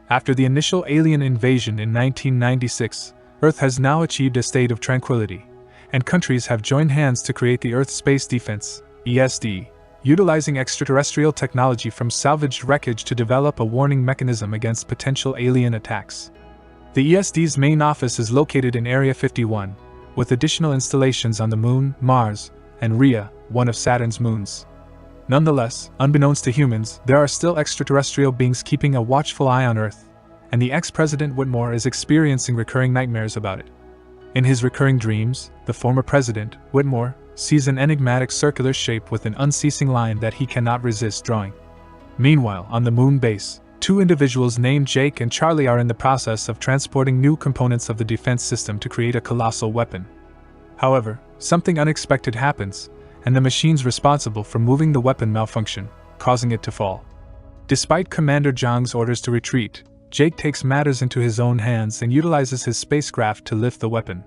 After the initial alien invasion in 1996, Earth has now achieved a state of tranquility, and countries have joined hands to create the Earth Space Defense, ESD, utilizing extraterrestrial technology from salvaged wreckage to develop a warning mechanism against potential alien attacks. The ESD's main office is located in Area 51, with additional installations on the Moon, Mars, and Rhea, one of Saturn's moons. Nonetheless, unbeknownst to humans, there are still extraterrestrial beings keeping a watchful eye on Earth, and the ex-president Whitmore is experiencing recurring nightmares about it. In his recurring dreams, the former president, Whitmore, sees an enigmatic circular shape with an unceasing line that he cannot resist drawing. Meanwhile, on the moon base, two individuals named Jake and Charlie are in the process of transporting new components of the defense system to create a colossal weapon. However, something unexpected happens, and the machines responsible for moving the weapon malfunction, causing it to fall. Despite Commander Zhang's orders to retreat, Jake takes matters into his own hands and utilizes his spacecraft to lift the weapon.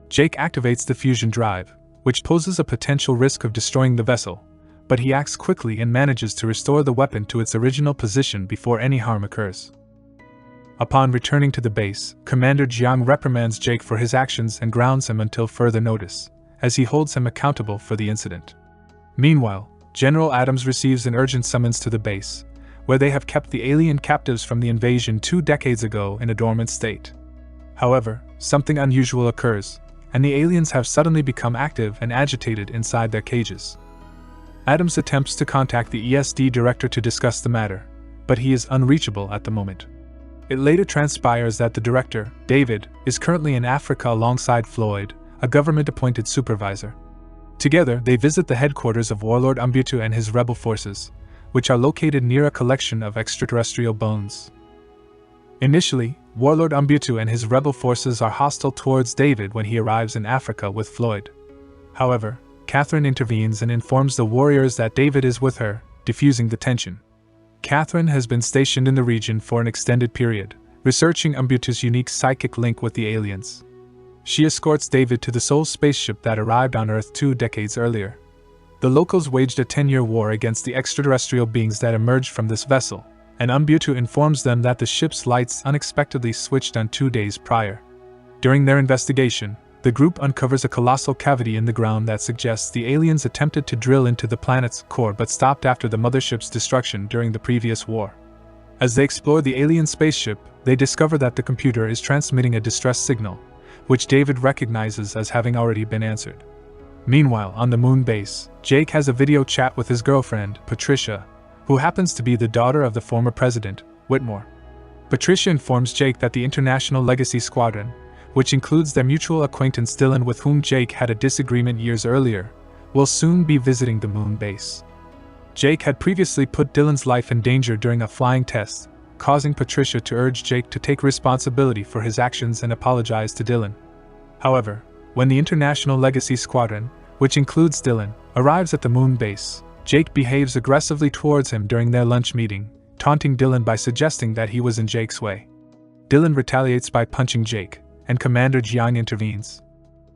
Jake activates the fusion drive, which poses a potential risk of destroying the vessel, but he acts quickly and manages to restore the weapon to its original position before any harm occurs. Upon returning to the base, Commander Jiang reprimands Jake for his actions and grounds him until further notice, as he holds him accountable for the incident. Meanwhile, General Adams receives an urgent summons to the base, where they have kept the alien captives from the invasion 2 decades ago in a dormant state. However, something unusual occurs, and the aliens have suddenly become active and agitated inside their cages. Adams attempts to contact the ESD director to discuss the matter, but he is unreachable at the moment. It later transpires that the director, David, is currently in Africa alongside Floyd, a government-appointed supervisor. Together, they visit the headquarters of Warlord Umbutu and his rebel forces, which are located near a collection of extraterrestrial bones. Initially, Warlord Umbutu and his rebel forces are hostile towards David when he arrives in Africa with Floyd. However, Catherine intervenes and informs the warriors that David is with her, diffusing the tension. Catherine has been stationed in the region for an extended period, researching Umbutu's unique psychic link with the aliens. She escorts David to the sole spaceship that arrived on Earth 2 decades earlier. The locals waged a 10-year war against the extraterrestrial beings that emerged from this vessel, and Umbutu informs them that the ship's lights unexpectedly switched on 2 days prior. During their investigation, the group uncovers a colossal cavity in the ground that suggests the aliens attempted to drill into the planet's core but stopped after the mothership's destruction during the previous war. As they explore the alien spaceship, they discover that the computer is transmitting a distress signal, which David recognizes as having already been answered. Meanwhile, on the moon base, Jake has a video chat with his girlfriend, Patricia, who happens to be the daughter of the former president, Whitmore. Patricia informs Jake that the International Legacy Squadron, which includes their mutual acquaintance Dylan, with whom Jake had a disagreement years earlier, will soon be visiting the moon base. Jake had previously put Dylan's life in danger during a flying test, causing Patricia to urge Jake to take responsibility for his actions and apologize to Dylan. However, when the International Legacy Squadron, which includes Dylan, arrives at the moon base, Jake behaves aggressively towards him during their lunch meeting, taunting Dylan by suggesting that he was in Jake's way. Dylan retaliates by punching Jake, and Commander Jiang intervenes.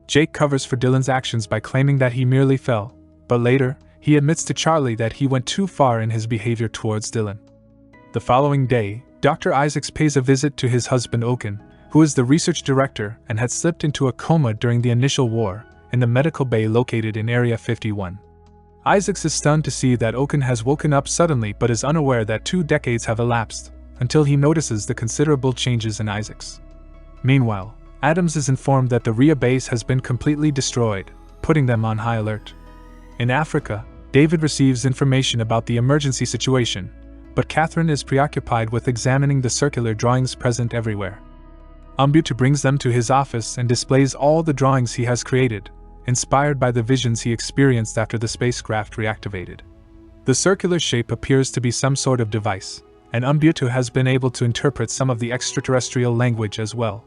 Jake covers for Dylan's actions by claiming that he merely fell, but later, he admits to Charlie that he went too far in his behavior towards Dylan. The following day, Dr. Isaacs pays a visit to his husband Oken, who is the research director and had slipped into a coma during the initial war, in the medical bay located in Area 51. Isaacs is stunned to see that Oken has woken up suddenly but is unaware that 2 decades have elapsed, until he notices the considerable changes in Isaacs. Meanwhile, Adams is informed that the Rhea base has been completely destroyed, putting them on high alert. In Africa, David receives information about the emergency situation, but Catherine is preoccupied with examining the circular drawings present everywhere. Umbutu brings them to his office and displays all the drawings he has created, inspired by the visions he experienced after the spacecraft reactivated. The circular shape appears to be some sort of device, and Umbutu has been able to interpret some of the extraterrestrial language as well.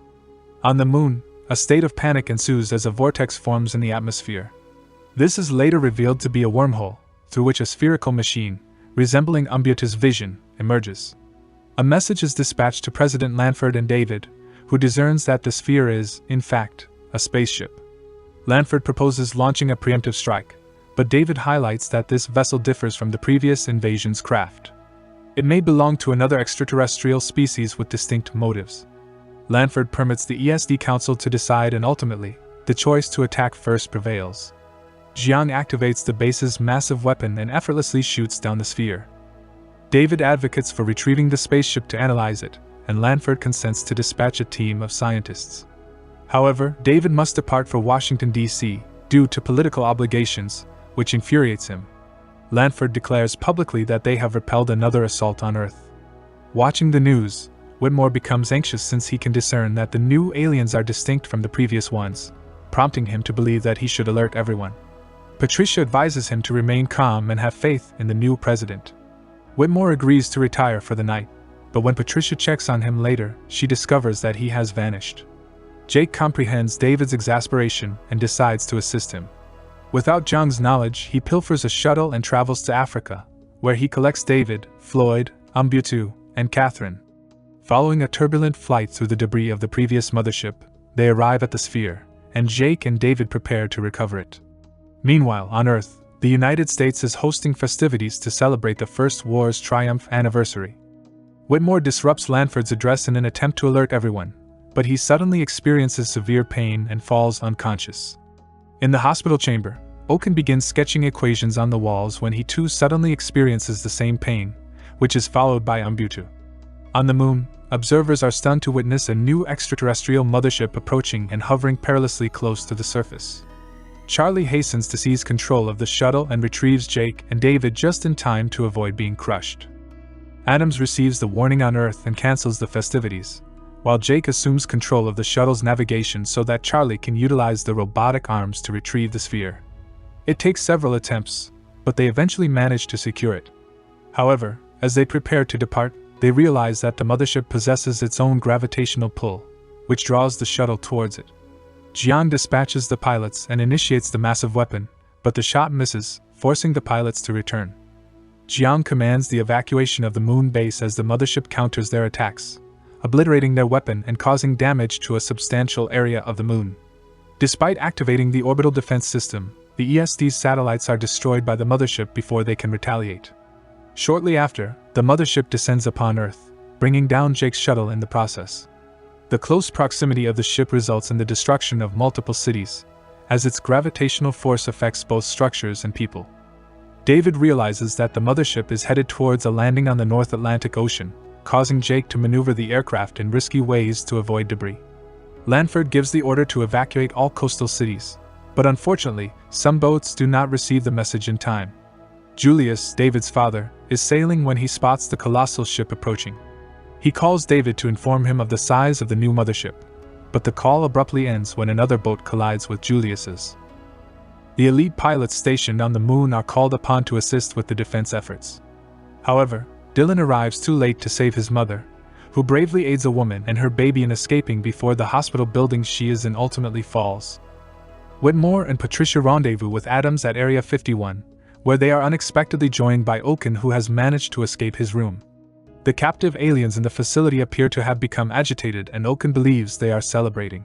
On the moon, a state of panic ensues as a vortex forms in the atmosphere. This is later revealed to be a wormhole, through which a spherical machine, resembling Umbutu's vision, emerges. A message is dispatched to President Lanford and David, who discerns that the sphere is, in fact, a spaceship. Lanford proposes launching a preemptive strike, but David highlights that this vessel differs from the previous invasion's craft. It may belong to another extraterrestrial species with distinct motives. Lanford permits the ESD Council to decide, and ultimately, the choice to attack first prevails. Jiang activates the base's massive weapon and effortlessly shoots down the sphere. David advocates for retrieving the spaceship to analyze it, and Lanford consents to dispatch a team of scientists. However, David must depart for Washington, D.C., due to political obligations, which infuriates him. Lanford declares publicly that they have repelled another assault on Earth. Watching the news, Whitmore becomes anxious since he can discern that the new aliens are distinct from the previous ones, prompting him to believe that he should alert everyone. Patricia advises him to remain calm and have faith in the new president. Whitmore agrees to retire for the night, but when Patricia checks on him later, she discovers that he has vanished. Jake comprehends David's exasperation and decides to assist him. Without Jiang's knowledge, he pilfers a shuttle and travels to Africa, where he collects David, Floyd, Umbutu, and Catherine. Following a turbulent flight through the debris of the previous mothership, they arrive at the sphere, and Jake and David prepare to recover it. Meanwhile, on Earth, the United States is hosting festivities to celebrate the First War's triumph anniversary. Whitmore disrupts Lanford's address in an attempt to alert everyone, but he suddenly experiences severe pain and falls unconscious. In the hospital chamber, Oaken begins sketching equations on the walls when he too suddenly experiences the same pain, which is followed by Umbutu. On the moon, observers are stunned to witness a new extraterrestrial mothership approaching and hovering perilously close to the surface. Charlie hastens to seize control of the shuttle and retrieves Jake and David just in time to avoid being crushed. Adams receives the warning on Earth and cancels the festivities, while Jake assumes control of the shuttle's navigation so that Charlie can utilize the robotic arms to retrieve the sphere. It takes several attempts, but they eventually manage to secure it. However, as they prepare to depart, they realize that the mothership possesses its own gravitational pull, which draws the shuttle towards it. Jiang dispatches the pilots and initiates the massive weapon, but the shot misses, forcing the pilots to return. Jiang commands the evacuation of the moon base as the mothership counters their attacks, obliterating their weapon and causing damage to a substantial area of the moon. Despite activating the orbital defense system, the ESD's satellites are destroyed by the mothership before they can retaliate. Shortly after, the mothership descends upon Earth, bringing down Jake's shuttle in the process. The close proximity of the ship results in the destruction of multiple cities, as its gravitational force affects both structures and people. David realizes that the mothership is headed towards a landing on the North Atlantic Ocean, causing Jake to maneuver the aircraft in risky ways to avoid debris. Lanford gives the order to evacuate all coastal cities, but unfortunately, some boats do not receive the message in time. Julius, David's father, is sailing when he spots the colossal ship approaching. He calls David to inform him of the size of the new mothership, but the call abruptly ends when another boat collides with Julius's. The elite pilots stationed on the moon are called upon to assist with the defense efforts. However, Dylan arrives too late to save his mother, who bravely aids a woman and her baby in escaping before the hospital building she is in ultimately falls. Whitmore and Patricia rendezvous with Adams at Area 51, where they are unexpectedly joined by Oaken, who has managed to escape his room. The captive aliens in the facility appear to have become agitated, and Oaken believes they are celebrating.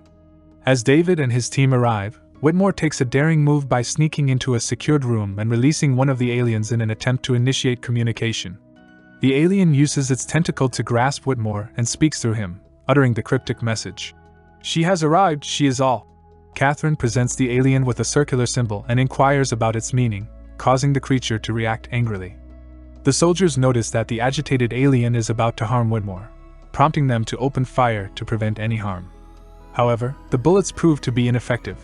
As David and his team arrive, Whitmore takes a daring move by sneaking into a secured room and releasing one of the aliens in an attempt to initiate communication. The alien uses its tentacle to grasp Whitmore and speaks through him, uttering the cryptic message. "She has arrived, she is all." Catherine presents the alien with a circular symbol and inquires about its meaning, causing the creature to react angrily. The soldiers notice that the agitated alien is about to harm Whitmore, prompting them to open fire to prevent any harm. However, the bullets prove to be ineffective.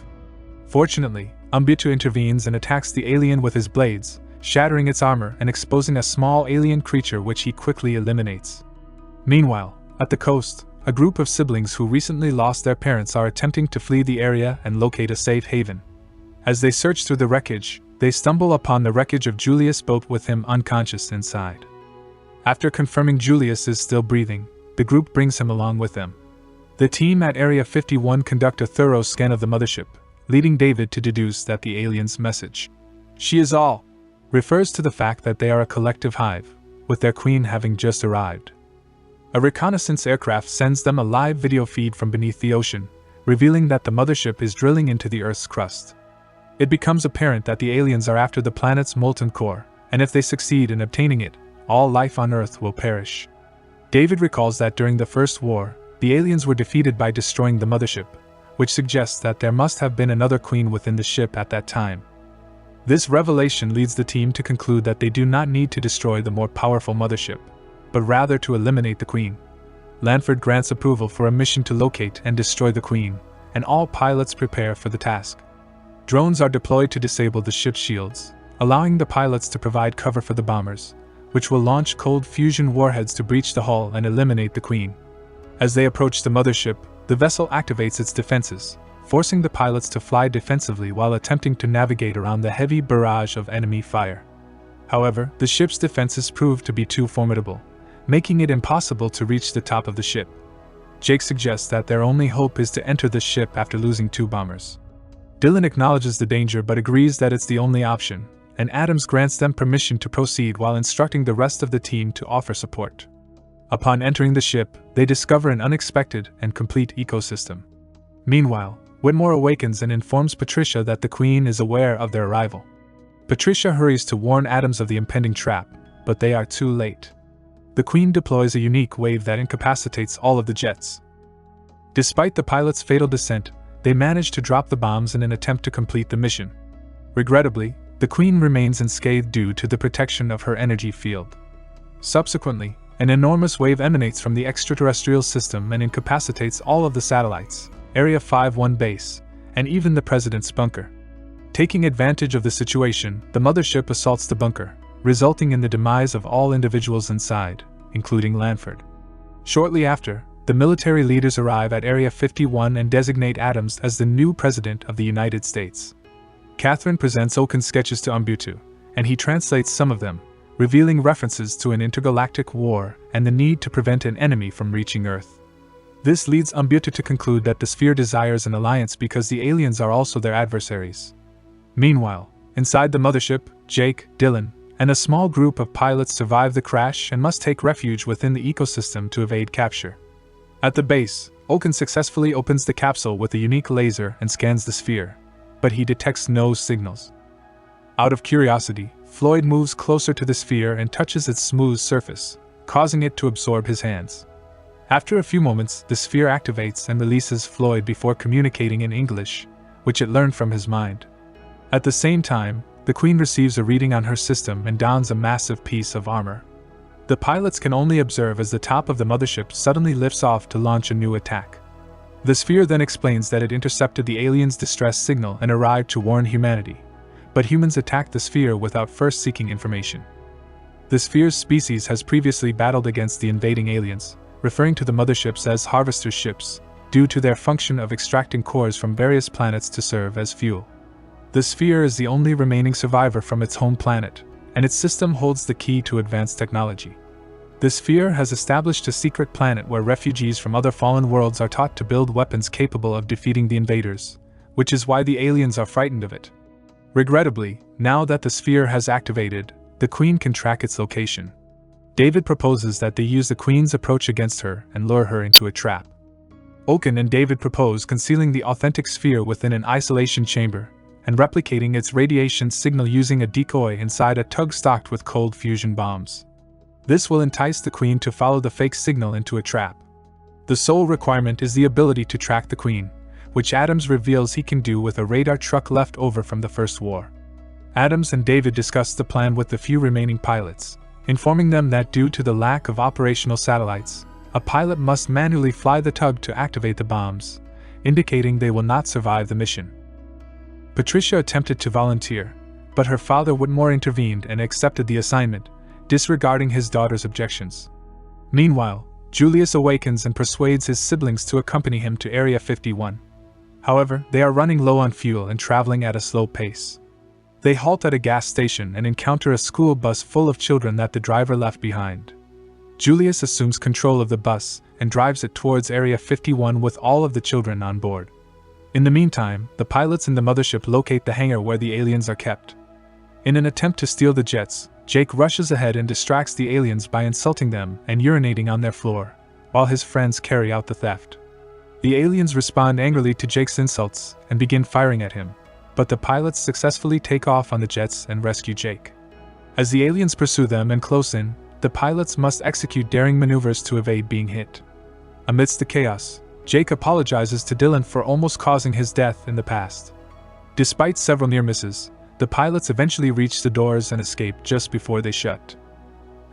Fortunately, Umbutu intervenes and attacks the alien with his blades, shattering its armor and exposing a small alien creature which he quickly eliminates. Meanwhile, at the coast, a group of siblings who recently lost their parents are attempting to flee the area and locate a safe haven. As they search through the wreckage, they stumble upon the wreckage of Julius' boat with him unconscious inside. After confirming Julius is still breathing, the group brings him along with them. The team at Area 51 conduct a thorough scan of the mothership, leading David to deduce that the alien's message, "She is all," refers to the fact that they are a collective hive, with their queen having just arrived. A reconnaissance aircraft sends them a live video feed from beneath the ocean, revealing that the mothership is drilling into the Earth's crust. It becomes apparent that the aliens are after the planet's molten core, and if they succeed in obtaining it, all life on Earth will perish. David recalls that during the First War, the aliens were defeated by destroying the mothership, which suggests that there must have been another queen within the ship at that time. This revelation leads the team to conclude that they do not need to destroy the more powerful mothership, but rather to eliminate the queen. Lanford grants approval for a mission to locate and destroy the queen, and all pilots prepare for the task. Drones are deployed to disable the ship's shields, allowing the pilots to provide cover for the bombers, which will launch cold fusion warheads to breach the hull and eliminate the queen. As they approach the mothership, the vessel activates its defenses, forcing the pilots to fly defensively while attempting to navigate around the heavy barrage of enemy fire. However, the ship's defenses prove to be too formidable, making it impossible to reach the top of the ship. Jake suggests that their only hope is to enter the ship after losing 2 bombers. Dylan acknowledges the danger but agrees that it's the only option, and Adams grants them permission to proceed while instructing the rest of the team to offer support. Upon entering the ship, they discover an unexpected and complete ecosystem. Meanwhile, Whitmore awakens and informs Patricia that the Queen is aware of their arrival. Patricia hurries to warn Adams of the impending trap, but they are too late. The Queen deploys a unique wave that incapacitates all of the jets. Despite the pilot's fatal descent, they manage to drop the bombs in an attempt to complete the mission. Regrettably, the Queen remains unscathed due to the protection of her energy field. Subsequently, an enormous wave emanates from the extraterrestrial system and incapacitates all of the satellites, Area 51 base, and even the President's bunker. Taking advantage of the situation, the mothership assaults the bunker, resulting in the demise of all individuals inside, including Lanford. Shortly after, the military leaders arrive at Area 51 and designate Adams as the new President of the United States. Catherine presents Oaken's sketches to Umbutu, and he translates some of them, revealing references to an intergalactic war and the need to prevent an enemy from reaching Earth. This leads Umbutu to conclude that the Sphere desires an alliance because the aliens are also their adversaries. Meanwhile, inside the mothership, Jake, Dylan, and a small group of pilots survive the crash and must take refuge within the ecosystem to evade capture. At the base, Oaken successfully opens the capsule with a unique laser and scans the sphere, but he detects no signals. Out of curiosity, Floyd moves closer to the sphere and touches its smooth surface, causing it to absorb his hands. After a few moments, the sphere activates and releases Floyd before communicating in English, which it learned from his mind. At the same time, the Queen receives a reading on her system and dons a massive piece of armor. The pilots can only observe as the top of the mothership suddenly lifts off to launch a new attack. The sphere then explains that it intercepted the aliens' distress signal and arrived to warn humanity, but humans attacked the sphere without first seeking information. The sphere's species has previously battled against the invading aliens, referring to the motherships as harvester ships, due to their function of extracting cores from various planets to serve as fuel. The sphere is the only remaining survivor from its home planet, and its system holds the key to advanced technology. The sphere has established a secret planet where refugees from other fallen worlds are taught to build weapons capable of defeating the invaders, which is why the aliens are frightened of it. Regrettably, now that the sphere has activated, the Queen can track its location. David proposes that they use the Queen's approach against her and lure her into a trap. Oaken and David propose concealing the authentic sphere within an isolation chamber, and replicating its radiation signal using a decoy inside a tug stocked with cold fusion bombs. This will entice the Queen to follow the fake signal into a trap. The sole requirement is the ability to track the Queen, which Adams reveals he can do with a radar truck left over from the First War. Adams and David discuss the plan with the few remaining pilots, informing them that due to the lack of operational satellites, a pilot must manually fly the tug to activate the bombs, indicating they will not survive the mission. Patricia attempted to volunteer, but her father Whitmore intervened and accepted the assignment, disregarding his daughter's objections. Meanwhile, Julius awakens and persuades his siblings to accompany him to Area 51. However, they are running low on fuel and traveling at a slow pace. They halt at a gas station and encounter a school bus full of children that the driver left behind. Julius assumes control of the bus and drives it towards Area 51 with all of the children on board. In the meantime, the pilots in the mothership locate the hangar where the aliens are kept. In an attempt to steal the jets, Jake rushes ahead and distracts the aliens by insulting them and urinating on their floor, while his friends carry out the theft. The aliens respond angrily to Jake's insults and begin firing at him, but the pilots successfully take off on the jets and rescue Jake. As the aliens pursue them and close in, the pilots must execute daring maneuvers to evade being hit. Amidst the chaos, Jake apologizes to Dylan for almost causing his death in the past. Despite several near misses, the pilots eventually reach the doors and escape just before they shut.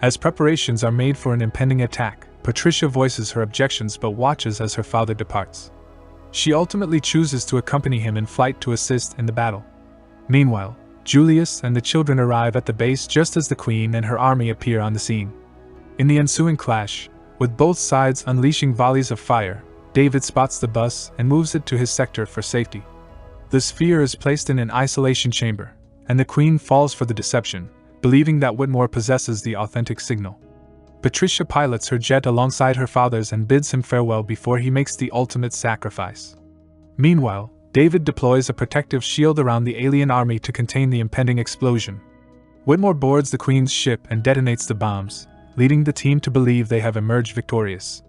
As preparations are made for an impending attack, Patricia voices her objections but watches as her father departs. She ultimately chooses to accompany him in flight to assist in the battle. Meanwhile, Julius and the children arrive at the base just as the Queen and her army appear on the scene. In the ensuing clash, with both sides unleashing volleys of fire, David spots the bus and moves it to his sector for safety. The sphere is placed in an isolation chamber, and the Queen falls for the deception, believing that Whitmore possesses the authentic signal. Patricia pilots her jet alongside her father's and bids him farewell before he makes the ultimate sacrifice. Meanwhile, David deploys a protective shield around the alien army to contain the impending explosion. Whitmore boards the Queen's ship and detonates the bombs, leading the team to believe they have emerged victorious.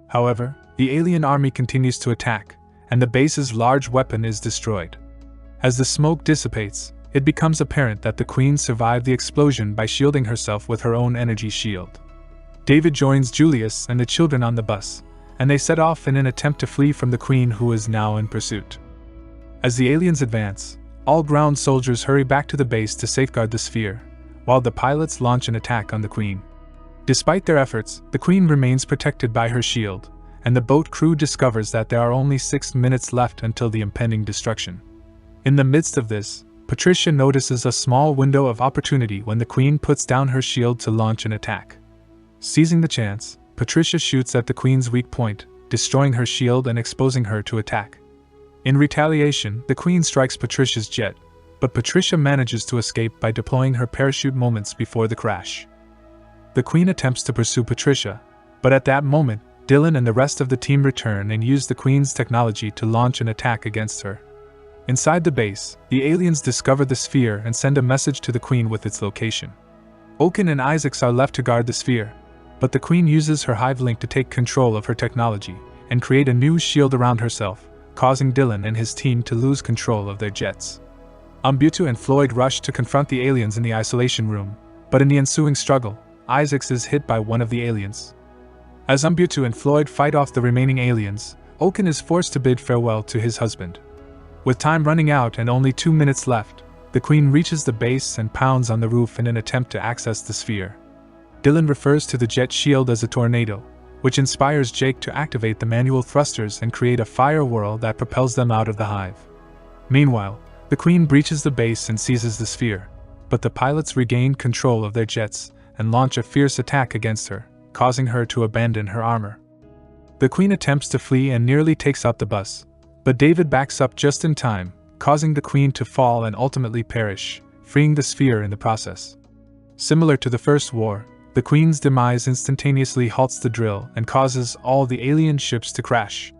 However, the alien army continues to attack, and the base's large weapon is destroyed. As the smoke dissipates, it becomes apparent that the Queen survived the explosion by shielding herself with her own energy shield. David joins Julius and the children on the bus, and they set off in an attempt to flee from the Queen, who is now in pursuit. As the aliens advance, all ground soldiers hurry back to the base to safeguard the sphere, while the pilots launch an attack on the Queen. Despite their efforts, the Queen remains protected by her shield, and the boat crew discovers that there are only 6 minutes left until the impending destruction. In the midst of this, Patricia notices a small window of opportunity when the Queen puts down her shield to launch an attack. Seizing the chance, Patricia shoots at the Queen's weak point, destroying her shield and exposing her to attack. In retaliation, the Queen strikes Patricia's jet, but Patricia manages to escape by deploying her parachute moments before the crash. The Queen attempts to pursue Patricia, but at that moment, Dylan and the rest of the team return and use the Queen's technology to launch an attack against her. Inside the base, the aliens discover the sphere and send a message to the Queen with its location. Oaken and Isaacs are left to guard the sphere, but the Queen uses her hive link to take control of her technology and create a new shield around herself, causing Dylan and his team to lose control of their jets. Umbutu and Floyd rush to confront the aliens in the isolation room, but in the ensuing struggle, Isaacs is hit by one of the aliens. As Umbutu and Floyd fight off the remaining aliens, Oaken is forced to bid farewell to his husband. With time running out and only 2 minutes left, the Queen reaches the base and pounds on the roof in an attempt to access the sphere. Dylan refers to the jet shield as a tornado, which inspires Jake to activate the manual thrusters and create a fire whirl that propels them out of the hive. Meanwhile, the Queen breaches the base and seizes the sphere, but the pilots regain control of their jets and launch a fierce attack against her, causing her to abandon her armor. The Queen attempts to flee and nearly takes out the bus, but David backs up just in time, causing the Queen to fall and ultimately perish, freeing the sphere in the process. Similar to the First War, the Queen's demise instantaneously halts the drill and causes all the alien ships to crash.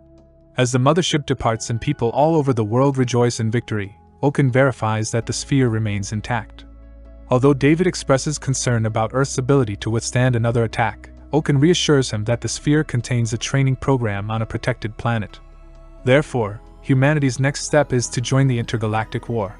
As the mothership departs and people all over the world rejoice in victory, Oaken verifies that the sphere remains intact. Although David expresses concern about Earth's ability to withstand another attack, Oaken reassures him that the sphere contains a training program on a protected planet. Therefore, humanity's next step is to join the intergalactic war.